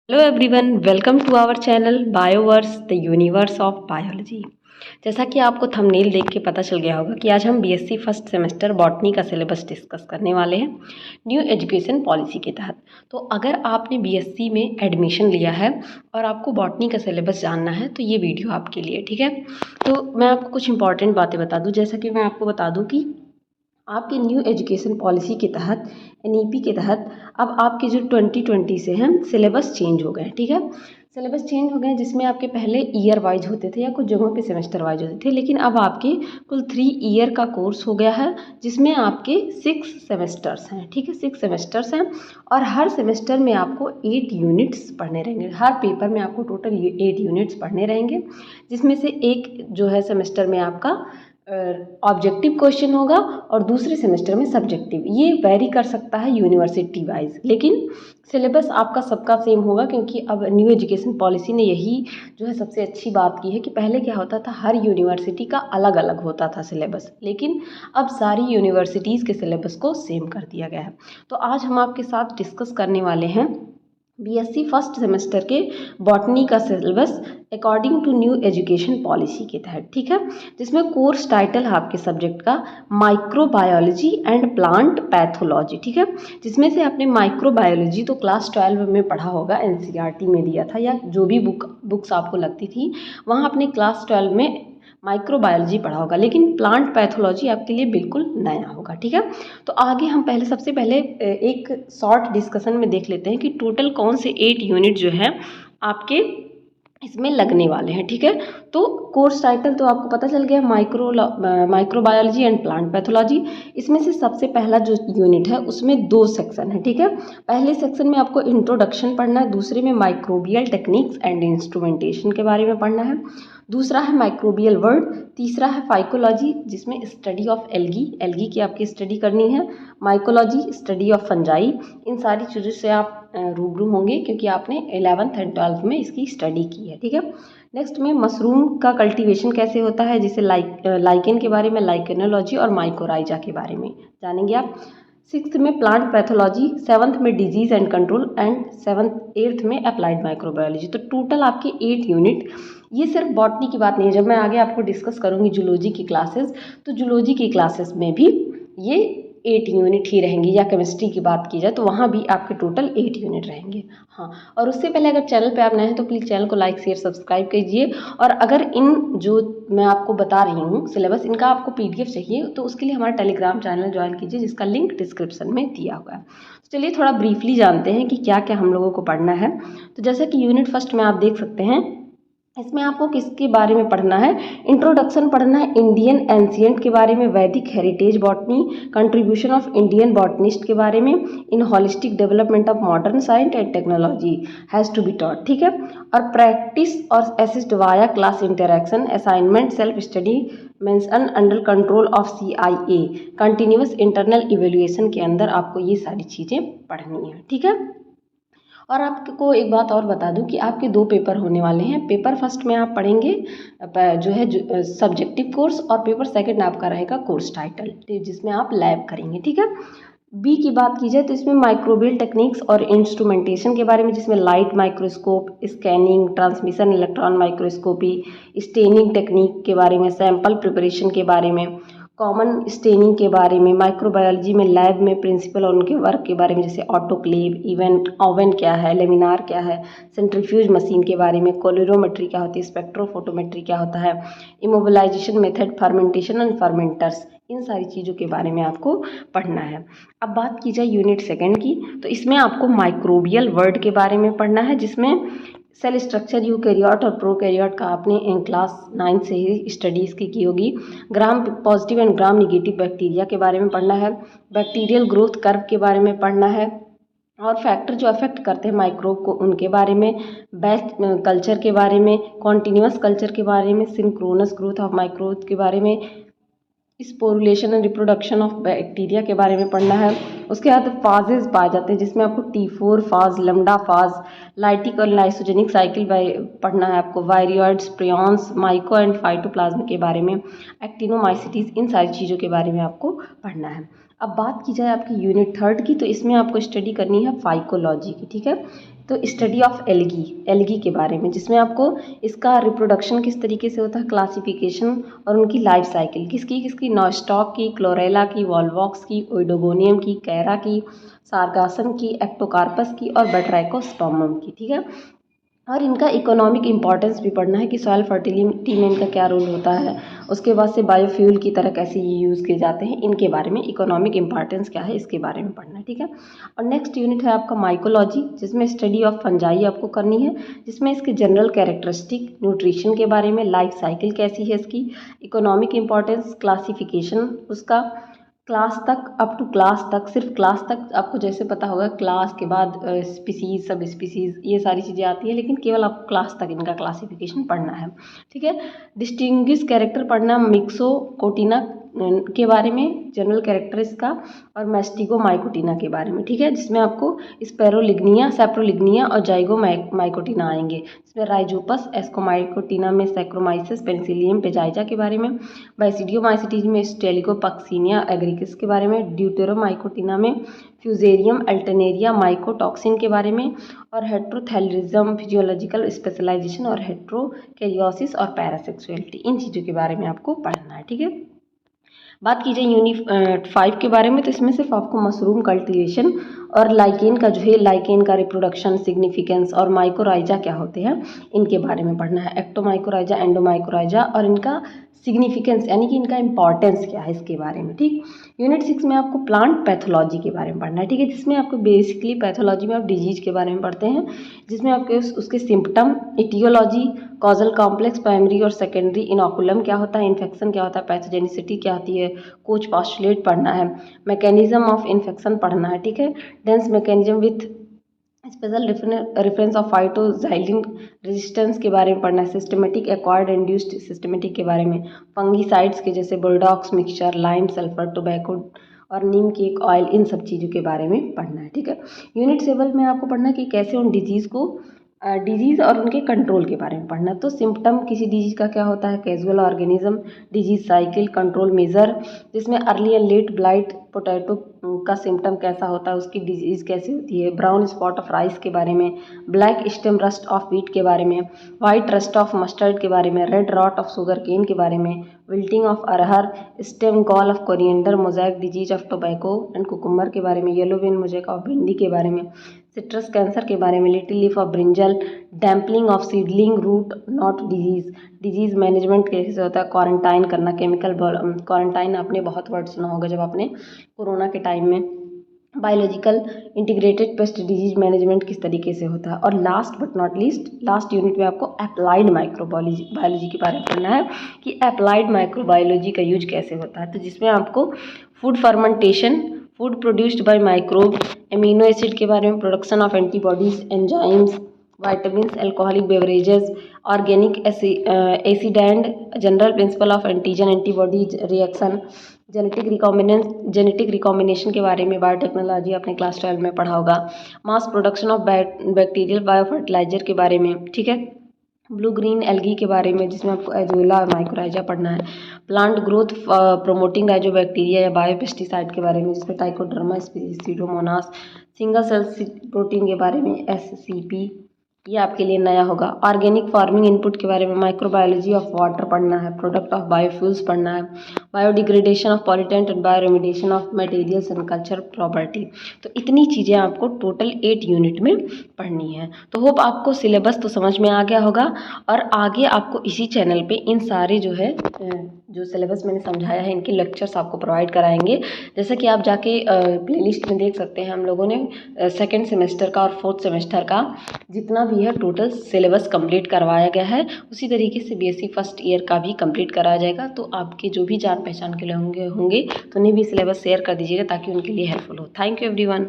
Hello everyone, welcome to our channel Bioverse the universe of biology. जैसा कि आपको thumbnail देख के पता चल गया होगा कि आज हम बीएससी फर्स्ट सेमेस्टर बॉटनी का सिलेबस डिस्कस करने वाले हैं न्यू एजुकेशन पॉलिसी के तहत। तो अगर आपने बीएससी में एडमिशन लिया है और आपको बॉटनी का सिलेबस जानना है तो ये वीडियो आपके लिए, ठीक है। तो मैं आपको कुछ इंपॉर्टेंट बातें बता दूँ। जैसा कि मैं आपको बता दूँ कि आपके न्यू एजुकेशन पॉलिसी के तहत एनईपी के तहत अब आपके जो 2020 से हैं सिलेबस चेंज हो गए, ठीक है। सिलेबस चेंज हो गए जिसमें आपके पहले ईयर वाइज होते थे या कुछ जगहों पे सेमेस्टर वाइज होते थे, लेकिन अब आपके कुल 3 ईयर का कोर्स हो गया है जिसमें आपके 6 सेमेस्टर्स हैं, ठीक है। 6 सेमेस्टर्स हैं और हर सेमेस्टर में आपको 8 यूनिट्स पढ़ने रहेंगे। हर पेपर में आपको टोटल 8 यूनिट्स पढ़ने रहेंगे, जिसमें से एक जो है सेमेस्टर में आपका ऑब्जेक्टिव क्वेश्चन होगा और दूसरे सेमेस्टर में सब्जेक्टिव। ये वेरी कर सकता है यूनिवर्सिटी वाइज, लेकिन सिलेबस आपका सबका सेम होगा, क्योंकि अब न्यू एजुकेशन पॉलिसी ने यही जो है सबसे अच्छी बात की है कि पहले क्या होता था, हर यूनिवर्सिटी का अलग अलग होता था सिलेबस, लेकिन अब सारी यूनिवर्सिटीज़ के सिलेबस को सेम कर दिया गया है। तो आज हम आपके साथ डिस्कस करने वाले हैं बीएससी फर्स्ट सेमेस्टर के बॉटनी का syllabus according to new education policy के तहत, ठीक है। जिसमें कोर्स टाइटल है आपके सब्जेक्ट का माइक्रोबायोलॉजी एंड प्लांट पैथोलॉजी, ठीक है। जिसमें से आपने माइक्रोबायोलॉजी तो क्लास 12 में पढ़ा होगा, एनसीईआरटी में दिया था, या जो भी बुक्स आपको लगती थी वहाँ अपने क्लास 12 में माइक्रोबायोलॉजी पढ़ा होगा, लेकिन प्लांट पैथोलॉजी आपके लिए बिल्कुल नया होगा, ठीक है। तो आगे हम सबसे पहले एक शॉर्ट डिस्कशन में देख लेते हैं कि टोटल कौन से 8 यूनिट जो है आपके इसमें लगने वाले हैं, ठीक है। तो कोर्स टाइटल तो आपको पता चल गया, माइक्रोबायोलॉजी एंड प्लांट पैथोलॉजी। इसमें से सबसे पहला जो यूनिट है उसमें 2 सेक्शन है, ठीक है। पहले सेक्शन में आपको इंट्रोडक्शन पढ़ना है, दूसरे में माइक्रोबियल टेक्निक्स एंड इंस्ट्रूमेंटेशन के बारे में पढ़ना है, दूसरा है माइक्रोबियल वर्ड, तीसरा है फाइकोलॉजी जिसमें स्टडी ऑफ एल्गी की आपकी स्टडी करनी है, माइकोलॉजी स्टडी ऑफ फंजाई। इन सारी चीज़ों से आप रूबरू होंगे क्योंकि आपने 11th एंड 12th में इसकी स्टडी की है, ठीक है। नेक्स्ट में मशरूम का कल्टीवेशन कैसे होता है, जिसे लाइकेन के बारे में, लाइकेनोलॉजी और माइकोराइजा के बारे में जानेंगे आप। 6th में प्लांट पैथोलॉजी, 7th में disease and control and 8th में अप्लाइड माइक्रोबायोलॉजी। तो टोटल आपके 8 यूनिट। ये सिर्फ बॉटनी की बात नहीं है, जब मैं आगे आपको डिस्कस करूंगी जूलॉजी की क्लासेस, तो जूलॉजी की क्लासेस में भी ये 8 यूनिट ही रहेंगी, या केमिस्ट्री की बात की जाए तो वहाँ भी आपके टोटल 8 यूनिट रहेंगे। हाँ, और उससे पहले अगर चैनल पे आप नए हैं तो प्लीज़ चैनल को लाइक शेयर सब्सक्राइब कीजिए। और अगर इन जो मैं आपको बता रही हूँ सिलेबस, इनका आपको पीडीएफ चाहिए तो उसके लिए हमारा टेलीग्राम चैनल ज्वाइन कीजिए, जिसका लिंक डिस्क्रिप्शन में दिया हुआ है। तो चलिए थोड़ा ब्रीफली जानते हैं कि क्या क्या हम लोगों को पढ़ना है। तो जैसे कि यूनिट फर्स्ट में आप देख सकते हैं, इसमें आपको किसके बारे में पढ़ना है, इंट्रोडक्शन पढ़ना है इंडियन एंशिएंट के बारे में, Vedic heritage botany, contribution of Indian botanist के बारे में, in holistic development of modern science and technology has to be taught, ठीक है। और प्रैक्टिस और assist via class interaction, assignment, self study mention under control of CIA, continuous internal evaluation के अंदर आपको ये सारी चीज़ें पढ़नी है, ठीक है। और आपको एक बात और बता दूं कि आपके 2 पेपर होने वाले हैं। पेपर फर्स्ट में आप पढ़ेंगे जो है सब्जेक्टिव कोर्स, और पेपर सेकंड आपका रहेगा कोर्स टाइटल, जिसमें आप लैब करेंगे, ठीक है। बी की बात की जाए तो इसमें माइक्रोबियल टेक्निक्स और इंस्ट्रूमेंटेशन के बारे में, जिसमें light microscope, scanning, transmission, electron microscopy, staining technique के बारे में, सैंपल प्रिपरेशन के बारे में, कॉमन स्टेनिंग के बारे में, माइक्रोबायोलॉजी में लैब में प्रिंसिपल और उनके वर्क के बारे में, जैसे ऑटोक्लेव, इवेंट ओवन क्या है, लेमिनार क्या है, सेंट्रीफ्यूज मशीन के बारे में, कोलोरोमेट्री क्या होती है, स्पेक्ट्रोफोटोमेट्री क्या होता है, immobilization method, fermentation and fermenters, इन सारी चीज़ों के बारे में आपको पढ़ना है। अब बात की जाए यूनिट सेकंड की, तो इसमें आपको माइक्रोबियल वर्ड के बारे में पढ़ना है, जिसमें सेल स्ट्रक्चर यूकैरियोट और प्रोकैरियोट का आपने इन क्लास 9 से ही स्टडी इसकी की होगी। Gram positive and gram negative bacteria के बारे में पढ़ना है, बैक्टीरियल ग्रोथ कर्व के बारे में पढ़ना है, और फैक्टर जो अफेक्ट करते हैं माइक्रोब को उनके बारे में, बैच कल्चर के बारे में, कॉन्टिन्यूस कल्चर के बारे में, सिंक्रोनस ग्रोथ ऑफ माइक्रोब के बारे में, sporulation and reproduction of bacteria के बारे में पढ़ना है। उसके बाद फाजेज पाए जाते हैं, जिसमें आपको T4 फाज, लैम्डा फाज, लाइटिक और लाइसोजेनिक साइकिल पढ़ना है आपको, वायरियोइड्स, प्रियॉन्स, माइको एंड फाइटोप्लाज्म के बारे में, एक्टिनोमाइसिटीज, इन सारी चीज़ों के बारे में आपको पढ़ना है। अब बात की जाए आपकी यूनिट थर्ड की, तो इसमें आपको स्टडी करनी है फाइकोलॉजी की, ठीक है। तो स्टडी ऑफ एल्गी के बारे में, जिसमें आपको इसका रिप्रोडक्शन किस तरीके से होता है, क्लासिफिकेशन और उनकी लाइफ साइकिल किसकी नॉस्टॉक की, क्लोरेला की, वॉलवॉक्स की, ओइडोगोनियम की, कैरा की, सारगासन की, एक्टोकार्पस की और बट्राइकोस्टोमम की। ठीक है, और इनका इकोनॉमिक इंपॉर्टेंस भी पढ़ना है कि सॉइल फर्टिलिटी में इनका क्या रोल होता है, उसके बाद से बायोफ्यूल की तरह कैसे ये यूज़ किए जाते हैं, इनके बारे में इकोनॉमिक इंपॉर्टेंस क्या है इसके बारे में पढ़ना है। ठीक है, और नेक्स्ट यूनिट है आपका माइकोलॉजी, जिसमें स्टडी ऑफ फंजाई आपको करनी है, जिसमें इसके जनरल कैरेक्टरिस्टिक, न्यूट्रिशन के बारे में, लाइफ साइकिल कैसी है इसकी, इकोनॉमिक इंपॉर्टेंस, क्लासिफिकेशन उसका, क्लास तक, अप टू क्लास तक, सिर्फ क्लास तक आपको जैसे पता होगा, क्लास के बाद स्पीसीज, सब स्पीसीज, ये सारी चीज़ें आती है, लेकिन केवल आपको क्लास तक इनका क्लासिफिकेशन पढ़ना है। ठीक है, डिस्टिंग्विश कैरेक्टर पढ़ना, मिक्सोकोटिना के बारे में, जनरल कैरेक्टर इसका, और मैस्टिगोमाइकोटिना के बारे में। ठीक है, जिसमें आपको स्पेरोलिग्निया, सेप्रोलिग्निया और जाइगोमाइकोटिना आएंगे, जिसमें राइजोपस, एस्कोमाइकोटिना में सैक्रोमाइसिस, पेनिसिलियम पेजाइजा के बारे में, बाइसिडियोमाइसिटीज में स्टेलिकोपक्सिनिया एग्रिकिस के बारे में, ड्यूटेरोमाइकोटिना में फ्यूजेरियम अल्टरनेरिया माइकोटॉक्सिन के बारे में, और हेट्रोथैलेरिज्म, फिजियोलॉजिकल स्पेशलाइजेशन और हेट्रोकैरियोसिस और पैरासेक्सुअलिटी, इन चीज़ों के बारे में आपको पढ़ना है। ठीक है, बात की जाए यूनिट 5 के बारे में, तो इसमें सिर्फ आपको मशरूम कल्टीवेशन और लाइकेन का जो है, लाइकेन का रिप्रोडक्शन, सिग्निफिकेंस और माइकोराइजा क्या होते हैं इनके बारे में पढ़ना है, एक्टोमाइकोराइजा, एंडोमाइकोराइजा, और इनका सिग्निफिकेंस यानी कि इनका इंपॉर्टेंस क्या है इसके बारे में। ठीक, यूनिट 6 में आपको प्लांट पैथोलॉजी के बारे में पढ़ना है। ठीक है, जिसमें आपको बेसिकली पैथोलॉजी में आप डिजीज के बारे में पढ़ते हैं, जिसमें आपके उसके symptom, aetiology, causal complex, primary और सेकेंडरी, इनोकुलम क्या होता है, इन्फेक्शन क्या होता है, पैथोजेनिसिटी क्या होती है, कोच पॉस्टुलेट पढ़ना है, मैकेनिज्म ऑफ इन्फेक्शन पढ़ना है। ठीक है, defence mechanism with special reference of phytoalexin resistance के बारे में पढ़ना है, सिस्टमेटिक एक्वायर्ड इंड्यूस्ड सिस्टमेटिक के बारे में, फंगीसाइड्स के जैसे बुलडॉक्स मिक्सचर, लाइम, सल्फर, टोबैको और नीम केक ऑयल, इन सब चीज़ों के बारे में पढ़ना है। ठीक है, यूनिट 7 में आपको पढ़ना है कि कैसे उन डिजीज़ और उनके कंट्रोल के बारे में पढ़ना। तो सिम्पटम किसी डिजीज़ का क्या होता है, casual organism, disease cycle, control measure, जिसमें early and late blight potato का सिम्पटम कैसा होता है, उसकी डिजीज़ कैसी होती है, ब्राउन स्पॉट ऑफ राइस के बारे में, black stem rust of wheat के बारे में, वाइट रस्ट ऑफ मस्टर्ड के बारे में, red rot of sugarcane के बारे में, विल्टिंग ऑफ अरहर, stem gall of coriander, mosaic disease of tobacco and cucumber के बारे में, येलो वेन मोज़ैक ऑफ भिंडी के बारे में, सिट्रस कैंसर के बारे में, little leaf of brinjal, damping of seedling root knot disease management कैसे होता है, क्वारंटाइन करना, केमिकल क्वारंटाइन आपने बहुत वर्ड सुना होगा जब आपने कोरोना के टाइम में, biological integrated pest disease management किस तरीके से होता है, और last but not least last unit में आपको अप्लाइड माइक्रोबायोलॉजी के बारे में पढ़ना है कि अप्लाइड माइक्रोबायोलॉजी का यूज कैसे होता है। तो जिसमें आपको food fermentation, food produced by microbe, amino acid के बारे में, production of antibodies, enzymes, vitamins, alcoholic beverages, organic acid and general principle of antigen antibodies reaction, genetic recombination के बारे में, बायोटेक्नोलॉजी आपने क्लास 12 में पढ़ा होगा, mass production of bacterial biofertiliser के बारे में। ठीक है, ब्लू ग्रीन एल्गी के बारे में, जिसमें आपको एजोला और माइक्रोराइजा पढ़ना है, प्लांट ग्रोथ प्रोमोटिंग राइजोबैक्टीरिया या बायोपेस्टिसाइड के बारे में, जिसमें टाइकोडर्मा स्यूडोमोनास, सिंगल सेल प्रोटीन के बारे में, SCP, ये आपके लिए नया होगा, ऑर्गेनिक फार्मिंग इनपुट के बारे में, माइक्रोबायोलॉजी ऑफ वाटर पढ़ना है, प्रोडक्ट ऑफ बायोफ्यूल्स पढ़ना है, biodegradation of pollutant and bioremediation of materials and culture property. तो इतनी चीज़ें आपको टोटल 8 यूनिट में पढ़नी है। तो होप आपको सिलेबस तो समझ में आ गया होगा, और आगे आपको इसी चैनल पे इन सारे जो है जो सिलेबस मैंने समझाया है इनके लेक्चर्स आपको प्रोवाइड कराएंगे। जैसे कि आप जाके प्लेलिस्ट में देख सकते हैं, हम लोगों ने सेकेंड सेमेस्टर का और 4th सेमेस्टर का जितना भी है टोटल सिलेबस कंप्लीट करवाया गया है, उसी तरीके से BSc फर्स्ट ईयर का भी कंप्लीट कराया जाएगा। तो आपके जो भी जान पहचान के लोग होंगे तो उन्हें भी सिलेबस शेयर कर दीजिएगा ताकि उनके लिए हेल्पफुल हो। Thank you everyone.